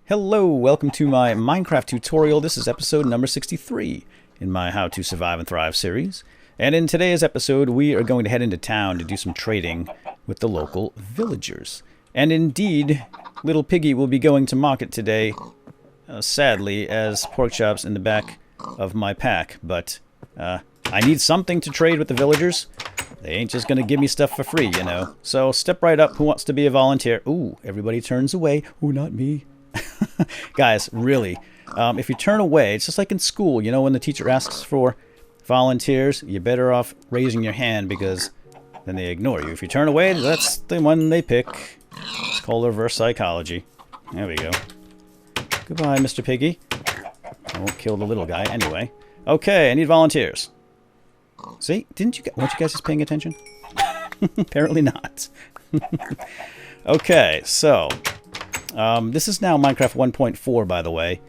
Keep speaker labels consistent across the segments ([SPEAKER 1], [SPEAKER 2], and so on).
[SPEAKER 1] Hello, welcome to my Minecraft tutorial. This is episode number 63 in my How to Survive and Thrive series. And in today's episode, we are going to head into town to do some trading with the local villagers. And indeed, little piggy will be going to market today, sadly, as pork chops in the back of my pack. But I need something to trade with the villagers. They ain't just going to give me stuff for free, you know. So step right up. Who wants to be a volunteer? Ooh, everybody turns away. Ooh, not me. Guys, really, if you turn away, it's just like in school, you know, when the teacher asks for volunteers, you're better off raising your hand because then they ignore you. If you turn away, that's the one they pick. It's called reverse psychology. There we go. Goodbye, Mr. Piggy. I won't kill the little guy anyway. Okay, I need volunteers. See, weren't you guys just paying attention? Apparently not. Okay, so this is now Minecraft 1.4, by the way.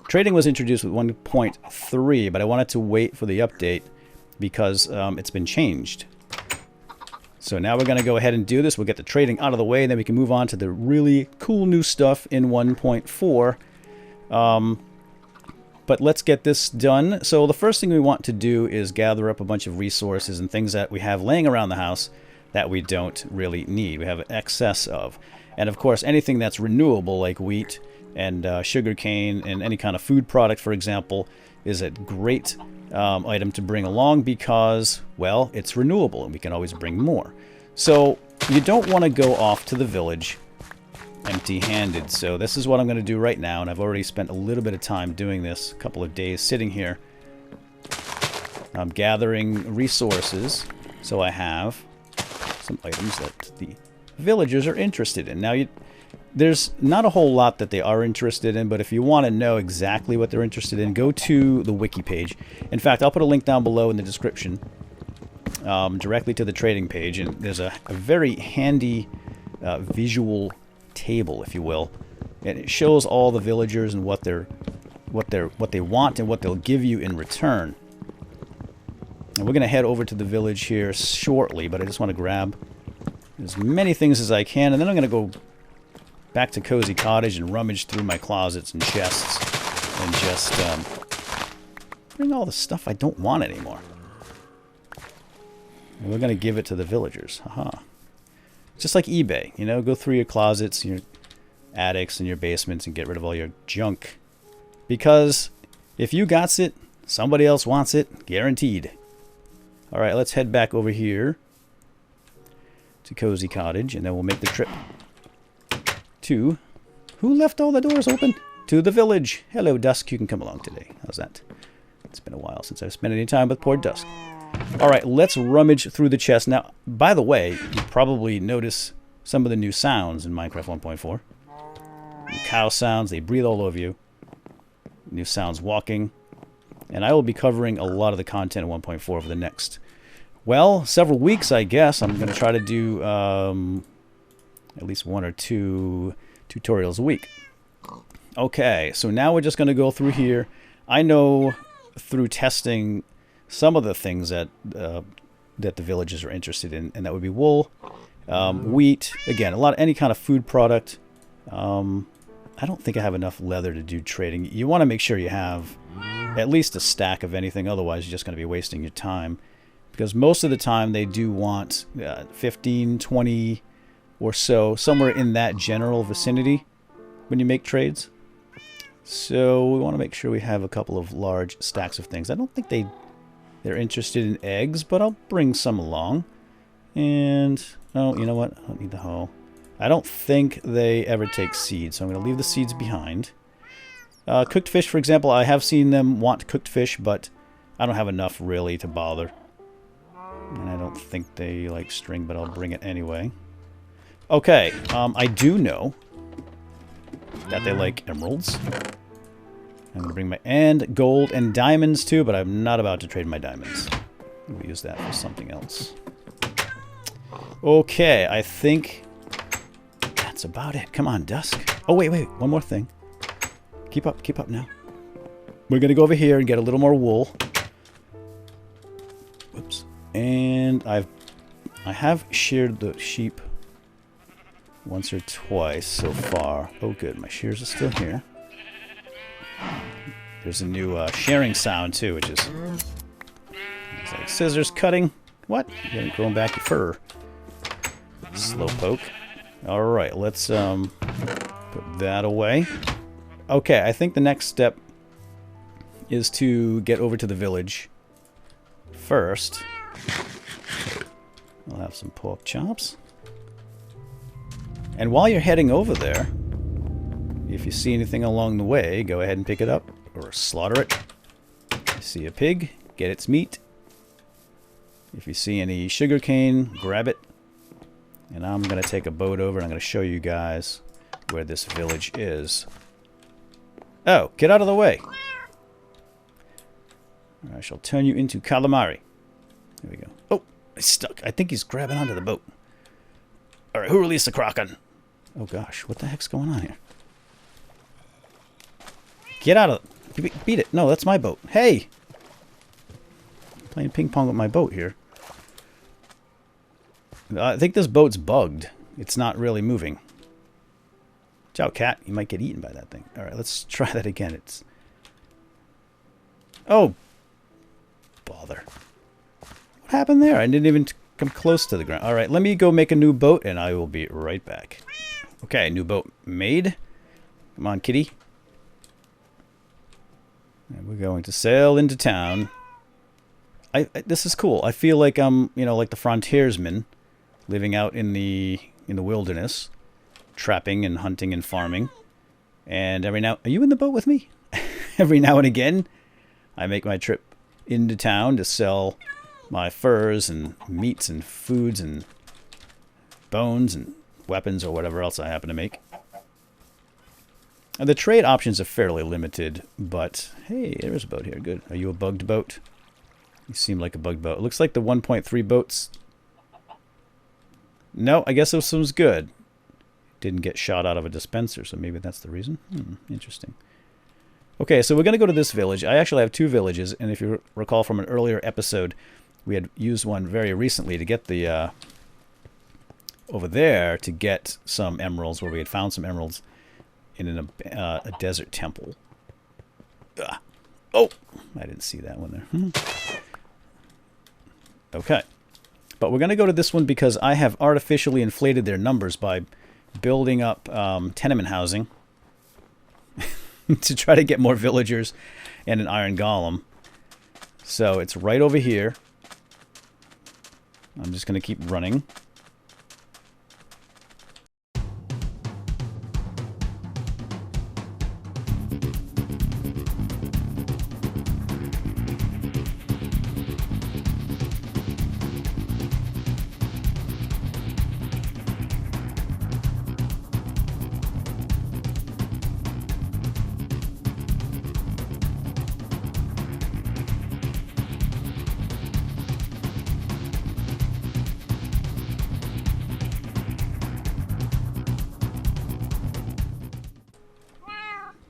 [SPEAKER 1] Trading was introduced with 1.3, but I wanted to wait for the update because it's been changed. So now we're going to go ahead and do this. We'll get the trading out of the way, and then we can move on to the really cool new stuff in 1.4. But let's get this done. So the first thing we want to do is gather up a bunch of resources and things that we have laying around the house that we don't really need. We have excess of. And of course, anything that's renewable, like wheat and sugarcane and any kind of food product, for example, is a great item to bring along because, well, it's renewable and we can always bring more. So you don't want to go off to the village empty-handed. So this is what I'm going to do right now, and I've already spent a little bit of time doing this, a couple of days sitting here. I'm gathering resources, so I have some items that the villagers are interested in. Now, there's not a whole lot that they are interested in, but if you want to know exactly what they're interested in, go to the wiki page. In fact, I'll put a link down below in the description directly to the trading page, and there's a very handy visual table, if you will, and it shows all the villagers and what they want and what they'll give you in return. And we're going to head over to the village here shortly, but I just want to grab as many things as I can, and then I'm going to go back to Cozy Cottage and rummage through my closets and chests and just bring all the stuff I don't want anymore. And we're going to give it to the villagers. Haha. Just like eBay, you know, go through your closets, your attics, and your basements and get rid of all your junk. Because if you got it, somebody else wants it, guaranteed. Alright, let's head back over here to Cozy Cottage, and then we'll make the trip to... Who left all the doors open? To the village. Hello, Dusk. You can come along today. How's that? It's been a while since I've spent any time with poor Dusk. Alright, let's rummage through the chest. Now, by the way, you probably notice some of the new sounds in Minecraft 1.4. New cow sounds, they breathe all over you. New sounds walking. And I will be covering a lot of the content in 1.4 for the next, well, several weeks, I guess. I'm going to try to do at least 1 or 2 tutorials a week. Okay, so now we're just going to go through here. I know through testing some of the things that that the villagers are interested in, and that would be wool, wheat, again, any kind of food product. I don't think I have enough leather to do trading. You want to make sure you have at least a stack of anything, otherwise you're just going to be wasting your time. Because most of the time they do want 15, 20 or so, somewhere in that general vicinity when you make trades. So we want to make sure we have a couple of large stacks of things. I don't think they're interested in eggs, but I'll bring some along. And, oh, you know what? I don't need the hoe. I don't think they ever take seeds, so I'm going to leave the seeds behind. Cooked fish, for example, I have seen them want cooked fish, but I don't have enough really to bother. And I don't think they like string, but I'll bring it anyway. Okay, I do know that they like emeralds. I'm going to bring and gold and diamonds too, but I'm not about to trade my diamonds. We'll use that for something else. Okay, I think that's about it. Come on, Dusk. Oh, wait, one more thing. Keep up now. We're going to go over here and get a little more wool. Whoops. And I have sheared the sheep once or twice so far. Oh, good. My shears are still here. There's a new sharing sound, too, which is... It's like scissors cutting. What? You haven't grown back your fur. Slowpoke. Alright, let's put that away. Okay, I think the next step is to get over to the village first. I'll have some pork chops. And while you're heading over there, if you see anything along the way, go ahead and pick it up or slaughter it. If you see a pig, get its meat. If you see any sugarcane, grab it. And I'm going to take a boat over and I'm going to show you guys where this village is. Oh, get out of the way. I shall turn you into calamari. There we go. Oh, he's stuck. I think he's grabbing onto the boat. Alright, who released the Kraken? Oh gosh, what the heck's going on here? Get out of it. Beat it. No, that's my boat. Hey! I'm playing ping pong with my boat here. I think this boat's bugged. It's not really moving. Ciao, cat. You might get eaten by that thing. Alright, let's try that again. It's... Oh! Bother. What happened there? I didn't even come close to the ground. Alright, let me go make a new boat and I will be right back. Okay, new boat made. Come on, kitty. And we're going to sail into town. This is cool. I feel like I'm, you know, like the frontiersman living out in the wilderness, trapping and hunting and farming. And every now... Are you in the boat with me? Every now and again, I make my trip into town to sell my furs and meats and foods and bones and weapons or whatever else I happen to make. And the trade options are fairly limited, but hey, there's a boat here. Good. Are you a bugged boat? You seem like a bugged boat. It looks like the 1.3 boats. No, I guess this one's good. Didn't get shot out of a dispenser, so maybe that's the reason. Interesting. Okay, so we're going to go to this village. I actually have two villages, and if you recall from an earlier episode, we had used one very recently to get the... over there to get some emeralds, where we had found some emeralds in a desert temple. Ugh. Oh! I didn't see that one there. Okay. But we're going to go to this one because I have artificially inflated their numbers by building up tenement housing to try to get more villagers and an iron golem. So it's right over here. I'm just going to keep running.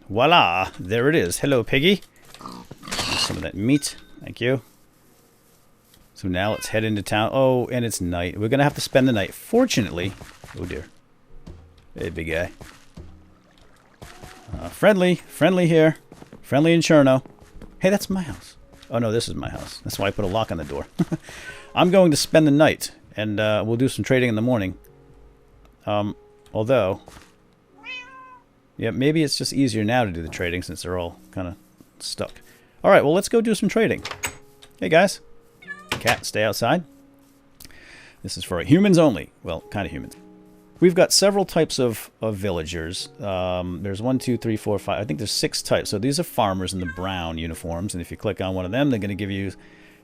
[SPEAKER 1] Voila! There it is. Hello, piggy. Some of that meat. Thank you. So now let's head into town. Oh, and it's night. We're going to have to spend the night. Fortunately... Oh, dear. Hey, big guy. Friendly. Friendly here. Friendly in Cherno. Hey, that's my house. Oh, no, this is my house. That's why I put a lock on the door. I'm going to spend the night. And we'll do some trading in the morning. Although... Yeah, maybe it's just easier now to do the trading since they're all kind of stuck. Alright, well, let's go do some trading. Hey, guys. Cat, stay outside. This is for humans only. Well, kind of humans. We've got several types of villagers. There's 1, 2, 3, 4, 5. I think there's 6 types. So these are farmers in the brown uniforms. And if you click on one of them, they're going to give you...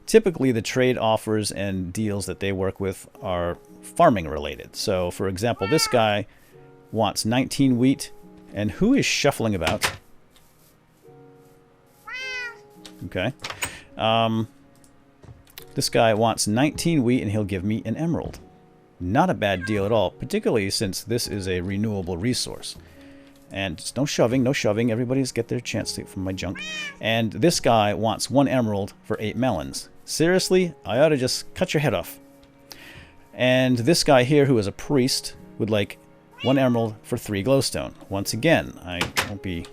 [SPEAKER 1] Typically, the trade offers and deals that they work with are farming related. So, for example, this guy wants 19 wheat... And who is shuffling about? Okay. This guy wants 19 wheat and he'll give me an emerald. Not a bad deal at all, particularly since this is a renewable resource. And just no shoving, no shoving. Everybody's get their chance to from my junk. And this guy wants 1 emerald for 8 melons. Seriously? I ought to just cut your head off. And this guy here, who is a priest, would like 1 emerald for 3 glowstone. Once again, I won't be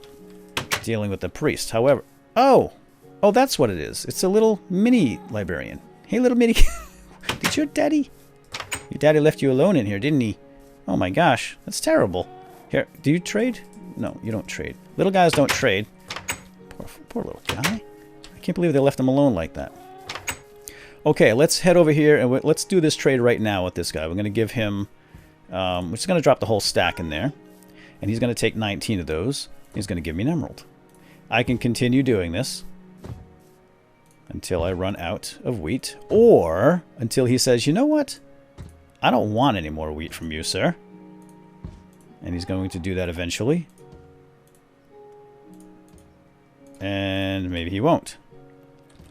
[SPEAKER 1] dealing with the priest. However, oh, that's what it is. It's a little mini librarian. Hey, little mini. Did your daddy left you alone in here, didn't he? Oh my gosh, that's terrible. Here, do you trade? No, you don't trade. Little guys don't trade. Poor little guy. I can't believe they left him alone like that. Okay, let's head over here and let's do this trade right now with this guy. We're going to give him, we're just going to drop the whole stack in there. And he's going to take 19 of those. He's going to give me an emerald. I can continue doing this until I run out of wheat, or until he says, you know what? I don't want any more wheat from you, sir. And he's going to do that eventually. And maybe he won't.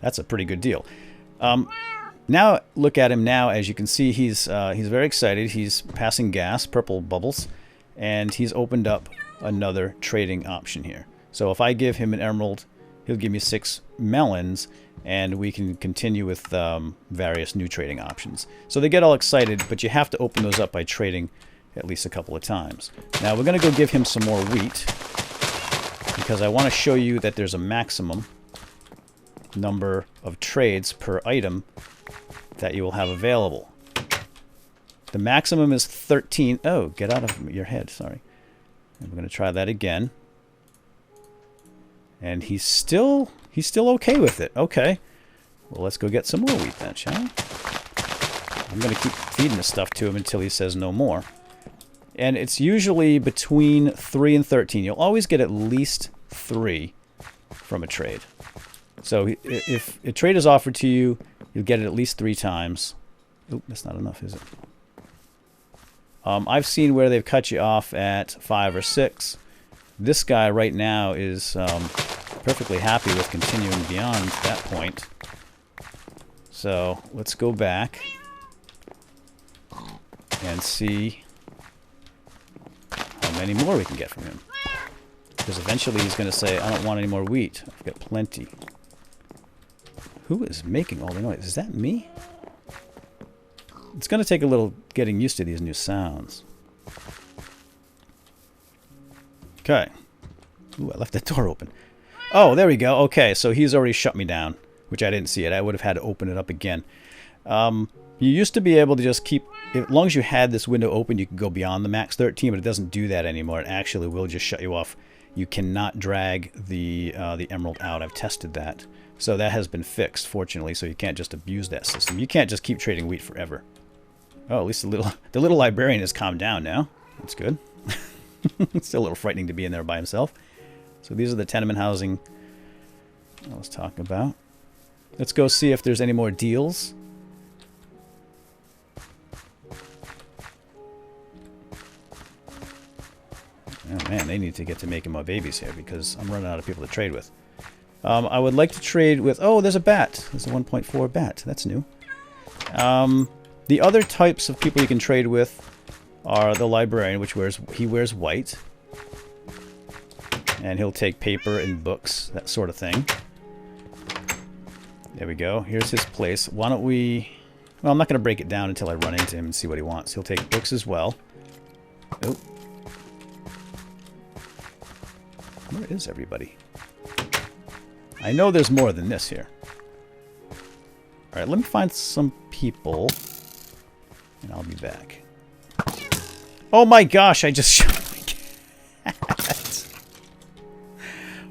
[SPEAKER 1] That's a pretty good deal. Now look at him now. As you can see, he's very excited. He's passing gas, purple bubbles, and he's opened up another trading option here. So if I give him an emerald, he'll give me 6 melons, and we can continue with various new trading options. So they get all excited, but you have to open those up by trading at least a couple of times. Now we're going to go give him some more wheat, because I want to show you that there's a maximum number of trades per item that you will have available. The maximum is 13. Oh, get out of your head, sorry. And we're going to try that again. And he's still okay with it. Okay. Well, let's go get some more wheat then, shall we? I'm going to keep feeding this stuff to him until he says no more. And it's usually between 3 and 13. You'll always get at least 3 from a trade. So if a trade is offered to you, you'll get it at least 3 times. Oop, that's not enough, is it? I've seen where they've cut you off at 5 or 6. This guy right now is perfectly happy with continuing beyond that point. So let's go back and see how many more we can get from him. Because eventually he's going to say, I don't want any more wheat. I've got plenty. Who is making all the noise? Is that me? It's going to take a little getting used to these new sounds. Okay. Ooh, I left that door open. Oh, there we go. Okay, so he's already shut me down, which I didn't see it. I would have had to open it up again. You used to be able to just keep... As long as you had this window open, you could go beyond the max 13, but it doesn't do that anymore. It actually will just shut you off. You cannot drag the emerald out. I've tested that. So that has been fixed, fortunately, so you can't just abuse that system. You can't just keep trading wheat forever. Oh, at least the little librarian has calmed down now. That's good. It's still a little frightening to be in there by himself. So these are the tenement housing I was talking about. Let's go see if there's any more deals. Oh man, they need to get to making more babies here because I'm running out of people to trade with. I would like to trade with... Oh, there's a bat. There's a 1.4 bat. That's new. The other types of people you can trade with are the librarian, which wears white. And he'll take paper and books, that sort of thing. There we go. Here's his place. Why don't we... Well, I'm not going to break it down until I run into him and see what he wants. He'll take books as well. Oh. Where is everybody? I know there's more than this here. Alright, let me find some people. And I'll be back. Oh my gosh, I just shot my cat.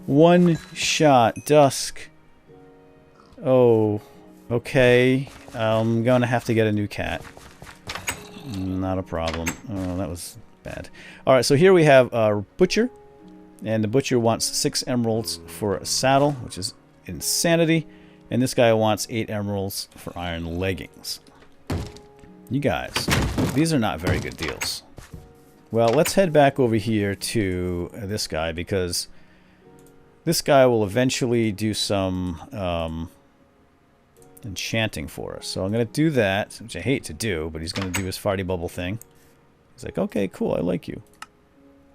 [SPEAKER 1] One shot. Dusk. Oh, okay. I'm going to have to get a new cat. Not a problem. Oh, that was bad. Alright, so here we have a butcher. And the butcher wants 6 emeralds for a saddle, which is insanity. And this guy wants 8 emeralds for iron leggings. You guys, these are not very good deals. Well, let's head back over here to this guy, because this guy will eventually do some enchanting for us. So I'm going to do that, which I hate to do, but he's going to do his farty bubble thing. He's like, okay, cool, I like you.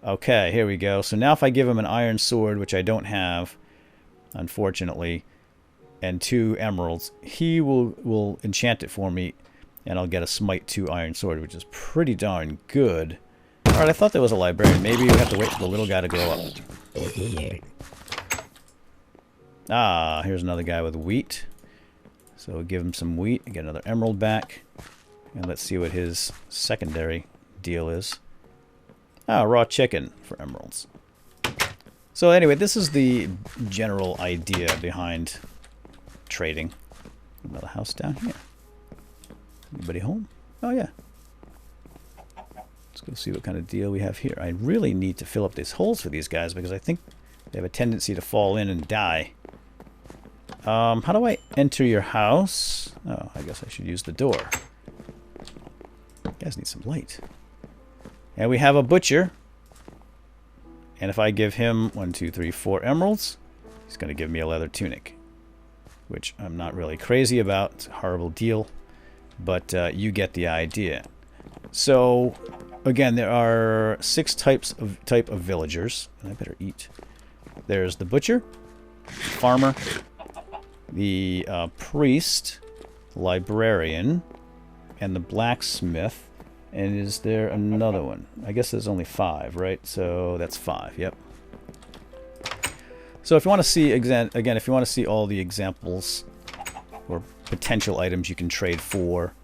[SPEAKER 1] Okay, here we go. So now if I give him an iron sword, which I don't have, unfortunately, and 2 emeralds, he will enchant it for me, and I'll get a smite 2 iron sword, which is pretty darn good. Alright, I thought there was a librarian. Maybe we have to wait for the little guy to grow up. Ah, here's another guy with wheat. So we'll give him some wheat and get another emerald back. And let's see what his secondary deal is. Ah, raw chicken for emeralds. So anyway, this is the general idea behind trading. Another house down here. Anybody home? Oh yeah. Let's go see what kind of deal we have here. I really need to fill up these holes for these guys because I think they have a tendency to fall in and die. How do I enter your house? Oh, I guess I should use the door. You guys need some light. And we have a butcher. And if I give him 1, 2, 3, 4 emeralds, he's going to give me a leather tunic. Which I'm not really crazy about. It's a horrible deal. But you get the idea. So, again, there are 6 type of villagers. And I better eat. There's the butcher, farmer, the priest, librarian, and the blacksmith. And is there another one? I guess there's only 5, right? So that's 5, yep. So if you want to see, again, if you want to see all the examples or potential items you can trade for,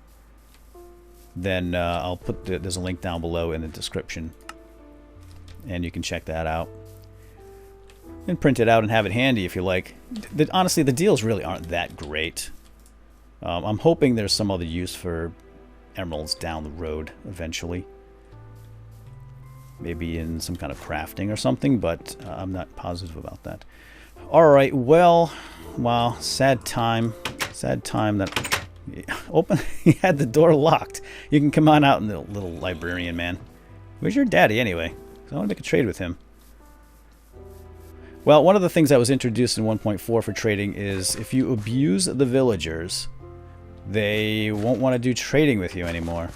[SPEAKER 1] then I'll put there's a link down below in the description. And you can check that out. And print it out and have it handy if you like. Honestly, the deals really aren't that great. I'm hoping there's some other use for emeralds down the road eventually. Maybe in some kind of crafting or something, but I'm not positive about that. Alright, well, wow, sad time. Sad time that... He had the door locked. You can come on out, little librarian man. Where's your daddy anyway? 'Cause I want to make a trade with him. Well, one of the things that was introduced in 1.4 for trading is if you abuse the villagers, they won't want to do trading with you anymore.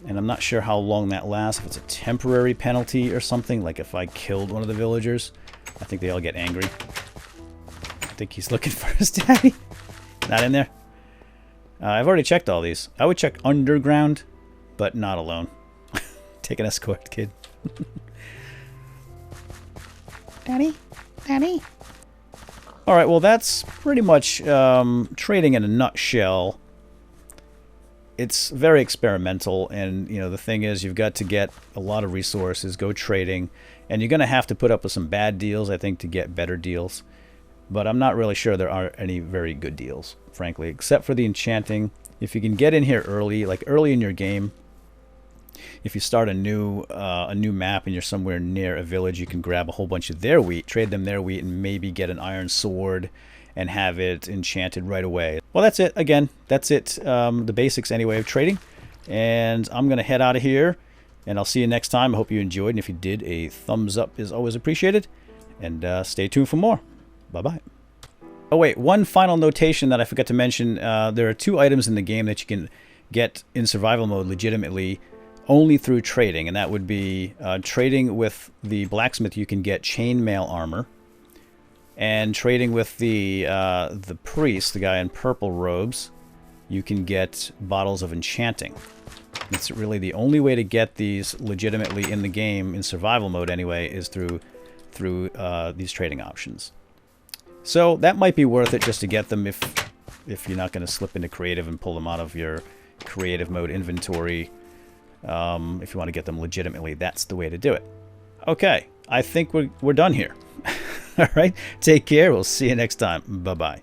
[SPEAKER 1] And I'm not sure how long that lasts. If it's a temporary penalty or something, like if I killed one of the villagers, I think they all get angry. I think he's looking for his daddy. Not in there. I've already checked all these. I would check underground, but not alone. Take an escort, kid. Daddy? Daddy? Alright, well that's pretty much trading in a nutshell. It's very experimental, and you know the thing is you've got to get a lot of resources, go trading, and you're going to have to put up with some bad deals, I think, to get better deals. But I'm not really sure there are any very good deals, frankly, except for the enchanting. If you can get in here early, like early in your game, if you start a new map and you're somewhere near a village, you can grab a whole bunch of their wheat, trade them their wheat, and maybe get an iron sword and have it enchanted right away. Well, that's it. Again, that's it. The basics, anyway, of trading. And I'm going to head out of here, and I'll see you next time. I hope you enjoyed, and if you did, a thumbs up is always appreciated. And stay tuned for more. Bye-bye. Oh, wait, one final notation that I forgot to mention. There are 2 items in the game that you can get in survival mode legitimately only through trading, and that would be trading with the blacksmith. You can get chainmail armor, and trading with the priest, the guy in purple robes, you can get bottles of enchanting. It's really the only way to get these legitimately in the game, in survival mode anyway, is through these trading options. So that might be worth it just to get them if you're not going to slip into creative and pull them out of your creative mode inventory. If you want to get them legitimately, that's the way to do it. Okay, I think we're done here. All right, take care. We'll see you next time. Bye-bye.